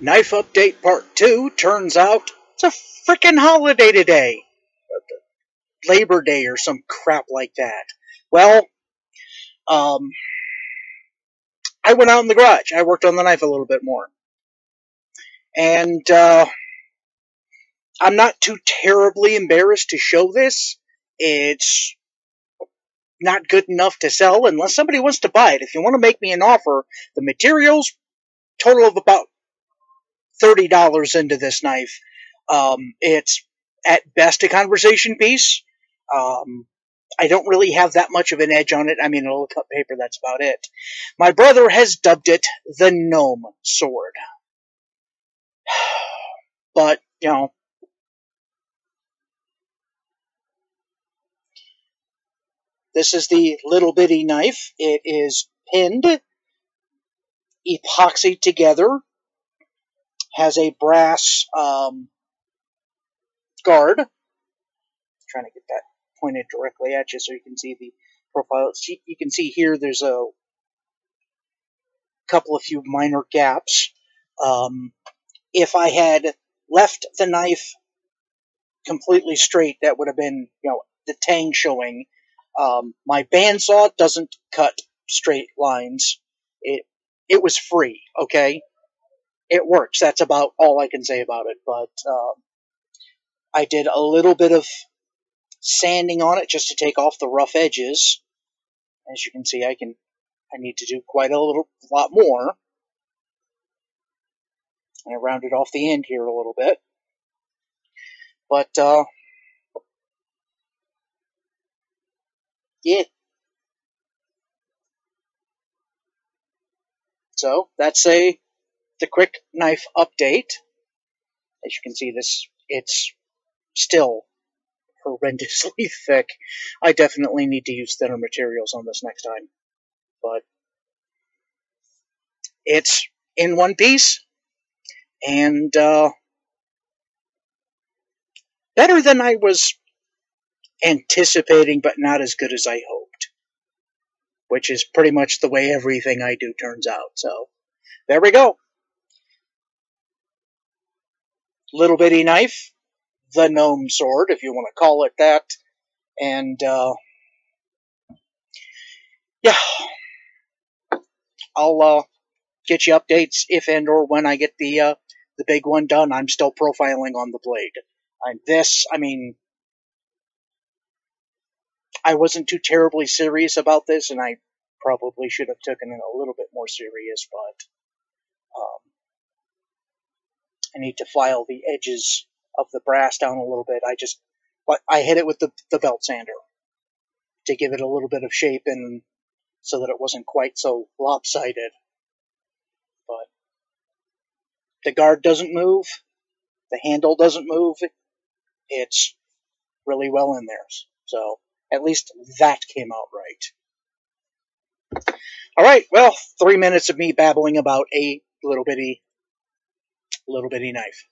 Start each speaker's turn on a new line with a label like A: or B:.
A: Knife update part 2. Turns out it's a frickin' holiday today. Labor Day or some crap like that. Well, I went out in the garage. I worked on the knife a little bit more. And I'm not too terribly embarrassed to show this. It's not good enough to sell unless somebody wants to buy it. If you want to make me an offer, the materials total of about $30 into this knife. It's at best a conversation piece. I don't really have that much of an edge on it. I mean, it'll cut paper, that's about it. My brother has dubbed it the Gnome sword. But, you know, this is the little bitty knife. It is pinned, epoxied together, has a brass guard. I'm trying to get that pointed directly at you so you can see the profile. You can see here there's a few minor gaps. If I had left the knife completely straight, that would have been, you know, the tang showing. My bandsaw doesn't cut straight lines. It was free, okay? It works. That's about all I can say about it. But I did a little bit of sanding on it just to take off the rough edges. As you can see, I need to do quite a lot more. I rounded off the end here a little bit. But, yeah. So, that's the quick knife update. As you can see, it's still horrendously thick. I definitely need to use thinner materials on this next time. But it's in one piece, and better than I was anticipating, but not as good as I hoped. Which is pretty much the way everything I do turns out. So, there we go. Little bitty knife, the Gnome sword, if you want to call it that. And, yeah. I'll get you updates if and or when I get the big one done. I'm still profiling on the blade. I mean, I wasn't too terribly serious about this, and I probably should have taken it a little bit more serious, but I need to file the edges of the brass down a little bit. I hit it with the belt sander to give it a little bit of shape and so that it wasn't quite so lopsided. But the guard doesn't move, the handle doesn't move. It's really well in there. So at least that came out right. Alright, well, 3 minutes of me babbling about a little bitty knife.